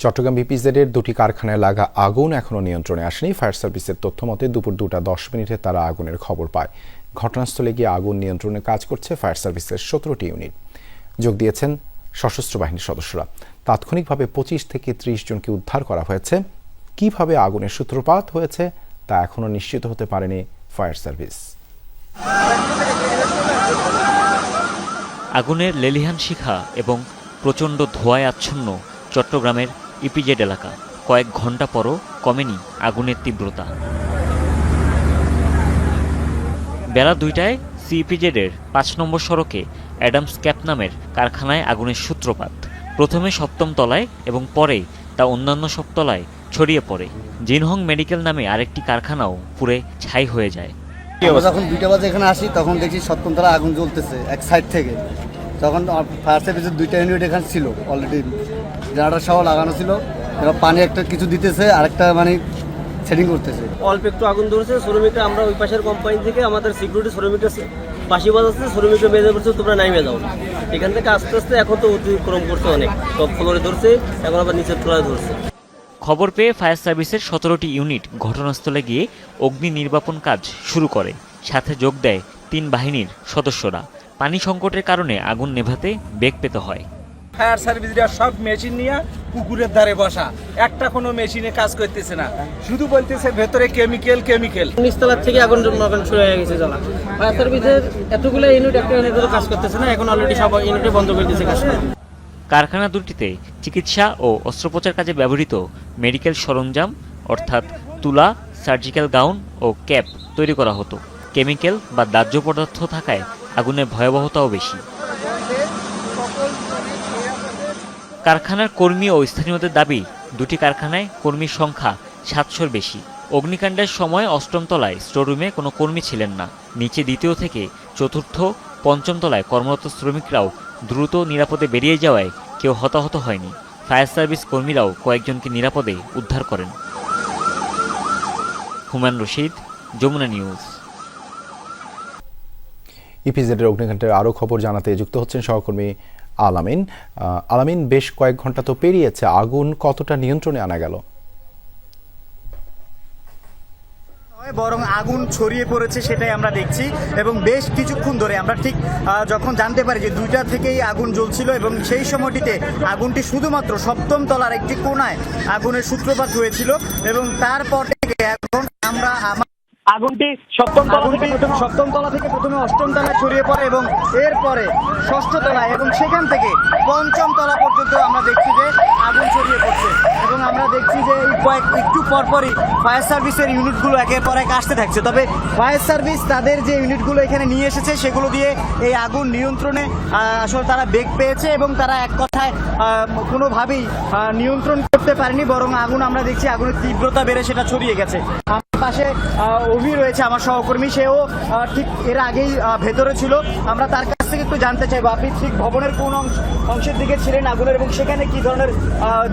চট্টগ্রাম ইপিজেডের দুটি কারখানায় লাগা আগুন এখনও নিয়ন্ত্রণে আসেনি। ফায়ার সার্ভিসের তথ্য মতে দুপুর 2:10 তারা আগুনের খবর পায়। ঘটনাস্থলে গিয়ে আগুন নিয়ন্ত্রণে কাজ করছে ফায়ার সার্ভিসের 17টি ইউনিট। যোগ দিয়েছেন সশস্ত্র বাহিনীর সদস্যরা। তাৎক্ষণিকভাবে 25 থেকে 30 জনকে উদ্ধার করা হয়েছে। কিভাবে আগুনের সূত্রপাত হয়েছে তা এখনও নিশ্চিত হতে পারেনি ফায়ার সার্ভিস। আগুনের লেলিহান শিখা এবং প্রচণ্ড ধোঁয়ায় আচ্ছন্ন চট্টগ্রামের ইপিজেড এলাকা। কয়েক ঘন্টা পরও কমেনি আগুনের তীব্রতা। বেলা 2টায় সিইপিজেডের 5 নম্বর সড়কে অ্যাডামস ক্যাপ নামের কারখানায় আগুনের সূত্রপাত। প্রথমে 7ম তলায় এবং পরে তা অন্যান্য সব তলায় ছড়িয়ে পড়ে। জিনহং মেডিকেল নামে আরেকটি কারখানাও পুড়ে ছাই হয়ে যায়। যখন 2টা বাজে এখানে আসি তখন দেখছি 7ম তলায় আগুন জ্বলতেছে এক সাইড থেকে। তখন ফায়ার সার্ভিসের 2টা ইউনিট এখানে ছিল, অলরেডি জেনারেটর সহ লাগানো ছিল। এবার পানি একটা কিছু দিতেছে, আরেকটা মানে সেটিং করতেছে। অল্প একটু আগুন ধরেছে। শ্রমিকরা আমরা ওই পাশের কোম্পানি থেকে আমাদের সিকিউরিটি শ্রমিকরা পাশি বাজাচ্ছে, শ্রমিকরা মেজে পড়ছে তোমরা নাইমে যাও। এখান থেকে আস্তে আস্তে এখন তো অতিক্রম করছে, অনেক টপ ফ্লোরে ধরছে, এখন আবার নিচের তলায় ধরছে। খবর পেয়ে ফায়ার সার্ভিসের 17টি ইউনিট ঘটনাস্থলে গিয়ে অগ্নি নির্বাপন কাজ শুরু করে। সাথে যোগ দেয় 3 বাহিনীর সদস্যরা। পানি সংকটের কারণে আগুন নেভাতে বেগ পেতে হয়। ফায়ার সার্ভিসরা সব মেশিন নিয়ে পুকুরের ধারে বসা, একটা কোনো মেশিনে কাজ করতেছে না, শুধু বলতেছে ভেতরে কেমিক্যাল। নিচতলার থেকে আগুন শুরু হয়ে গেছে জ্বলা। ফায়ার সার্ভিসের এতগুলো ইউনিট একটা ইউনিট কাজ করতেছে না, এখন অলরেডি সব ইউনিটে বন্ধ করে দিয়েছে কাজ করা। কারখানা দুটিতে চিকিৎসা ও অস্ত্রোপচার কাজে ব্যবহৃত মেডিকেল সরঞ্জাম অর্থাৎ তুলা, সার্জিক্যাল গাউন ও ক্যাপ তৈরি করা হতো। কেমিক্যাল বা দাহ্য পদার্থ থাকায় আগুনের ভয়াবহতাও বেশি। কারখানার কর্মী ও স্থানীয়দের দাবি, দুটি কারখানায় কর্মীর সংখ্যা 700-র বেশি। অগ্নিকাণ্ডের সময় 8ম তলায় স্টোররুমে কোনো কর্মী ছিলেন না। নিচে 2য় থেকে 4র্থ, 5ম তলায় কর্মরত শ্রমিকরাও দ্রুত নিরাপদে বেরিয়ে যাওয়ায় কেউ হতাহত হয়নি। ফায়ার সার্ভিস কর্মীরাও কয়েকজনকে নিরাপদে উদ্ধার করেন। হুমায়ুন রশিদ, যমুনা নিউজ। ইপিজেডের অগ্নিকাণ্ডের আরও খবর জানাতে যুক্ত হচ্ছেন সহকর্মী আলামিন। বেশ কয়েক ঘন্টা তো পেরিয়েছে, আগুন কতটা নিয়ন্ত্রণে আনা গেল? বরং আগুন ছড়িয়ে পড়েছে সেটাই আমরা দেখছি, এবং বেশ কিছুক্ষণ ধরে আমরা ঠিক যখন জানতে পারি যে 2টা থেকেই আগুন জ্বলছিল এবং সেই সময়টিতে আগুনটি শুধুমাত্র 7ম তলার একটি কোণায় আগুনের সূত্রপাত হয়েছিল, এবং তারপর থেকে এখন আমরা আগুনটি 7ম তলা থেকে প্রথমে 8ম তলায় ছড়িয়ে পড়ে এবং এরপরে 6ষ্ঠ তলায়, এবং সেখান থেকে 5ম তলা পর্যন্ত আমরা দেখছি যে আগুন ছড়িয়ে পড়ছে। এবং আমরা দেখছি যে একটু পরপরই ফায়ার সার্ভিসের ইউনিটগুলো একের পর এক আসতে থাকছে। তবে ফায়ার সার্ভিস তাদের যে ইউনিটগুলো এখানে নিয়ে এসেছে সেগুলো দিয়ে এই আগুন নিয়ন্ত্রণে আসলে তারা বেগ পেয়েছে, এবং তারা এক কথায় কোনোভাবেই নিয়ন্ত্রণ করতে পারেনি, বরং আগুন আমরা দেখছি আগুনের তীব্রতা বেড়ে সেটা ছড়িয়ে গেছে। আমার পাশে অভি রয়েছে, আমার সহকর্মী, সেও ঠিক এর আগেই ভেতরে ছিল। আমরা তার কাছ থেকে একটু জানতে চাইবো, আপনি ঠিক ভবনের কোন অংশের দিকে ছিলেন আগুনের, এবং সেখানে কি ধরনের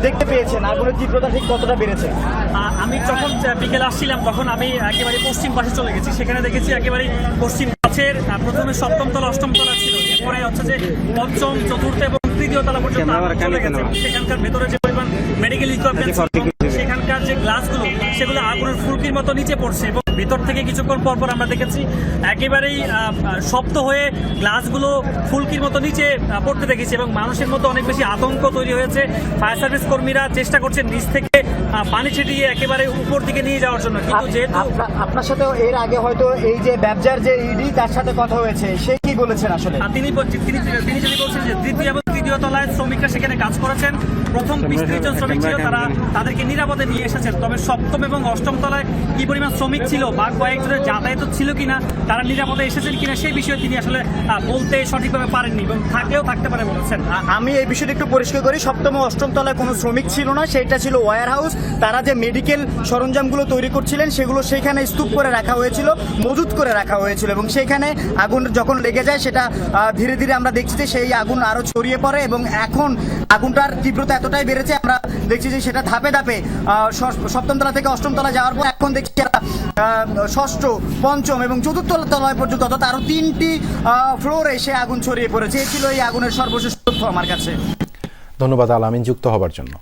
দেখতে পেয়েছেন, আগুনের তীব্রতা ঠিক কতটা বেড়েছে? আমি যখন বিকেলে আসছিলাম তখন আমি একেবারে পশ্চিম পাশে চলে গেছি। সেখানে দেখেছি একেবারে পশ্চিম পাশের প্রথমে 7ম তলা, 8ম তলা ছিল, এরপরে হচ্ছে যে 5ম, 4র্থ এবং 3য় তলা পর্যন্ত চলে গেছে। সেখানকার ভেতরে যে পরিমাণ মেডিকেল ইকুইপমেন্ট, সেখানকার যে গ্লাসগুলো সেগুলো আগুনের ফুলকির মতো নিচে পড়ছে, এবং ভিতর থেকে কিছুক্ষণ পরপর আমরা দেখেছি একেবারেই শব্দ হয়ে গ্লাসগুলো ফুলকির মতো নিচে পড়তে দেখেছি, এবং মানুষের মধ্যে অনেক বেশি আতঙ্ক তৈরি হয়েছে। ফায়ার সার্ভিস কর্মীরা চেষ্টা করছেন নিচ থেকে পানি ছিটিয়ে একেবারে উপর দিকে নিয়ে যাওয়ার জন্য, কিন্তু যেহেতু আপনার সাথে এর আগে হয়তো এই যে ব্যবসার যে ইডি তার সাথে কথা হয়েছে, সে কি বলেছেন আসলে? তিনি যদি বলছেন যে 2য় এবং 3য় তলায় শ্রমিকরা সেখানে কাজ করেছেন। প্রথম 20-30 জন শ্রমিক ছিল, তাদেরকে নিরাপদে নিয়ে এসেছেন। তবে 7ম এবং 8ম তলায় কি পরিমাণ শ্রমিক ছিল বা কয়েকজনের যাতায়াত ছিল কিনা, তারা নিরাপদে এসেছেন কিনা, সেই বিষয়ে তিনি আসলে বলতে সঠিকভাবে পারেননি, এবং থাকলেও থাকতে পারে বলেছেন। আমি এই বিষয়টা একটু পরিষ্কার করি, 7ম ও 8ম তলায় কোনো শ্রমিক ছিল না, সেটা ছিল ওয়্যার হাউস। তারা যে মেডিকেল সরঞ্জামগুলো তৈরি করছিলেন সেগুলো সেখানে স্তূপ করে রাখা হয়েছিল, মজুত করে রাখা হয়েছিল, এবং সেখানে আগুন যখন লেগে যায় সেটা ধীরে ধীরে আমরা দেখছি যে সেই আগুন আরো ছড়িয়ে পড়ে, এবং এখন আগুনটার তীব্রতা এতটাই বেড়েছে আমরা দেখছি যে সেটা ধাপে ধাপে 7ম তলা থেকে 8ম তলা যাওয়ার পর এখন দেখছি 6ষ্ঠ, 5ম এবং 4র্থ তলায় পর্যন্ত, অর্থাৎ আরো 3টি ফ্লোরে সে আগুন ছড়িয়ে পড়েছে। এ ছিল এই আগুনের সর্বশেষ তথ্য আমার কাছে। ধন্যবাদ আলামিন যুক্ত হবার জন্য।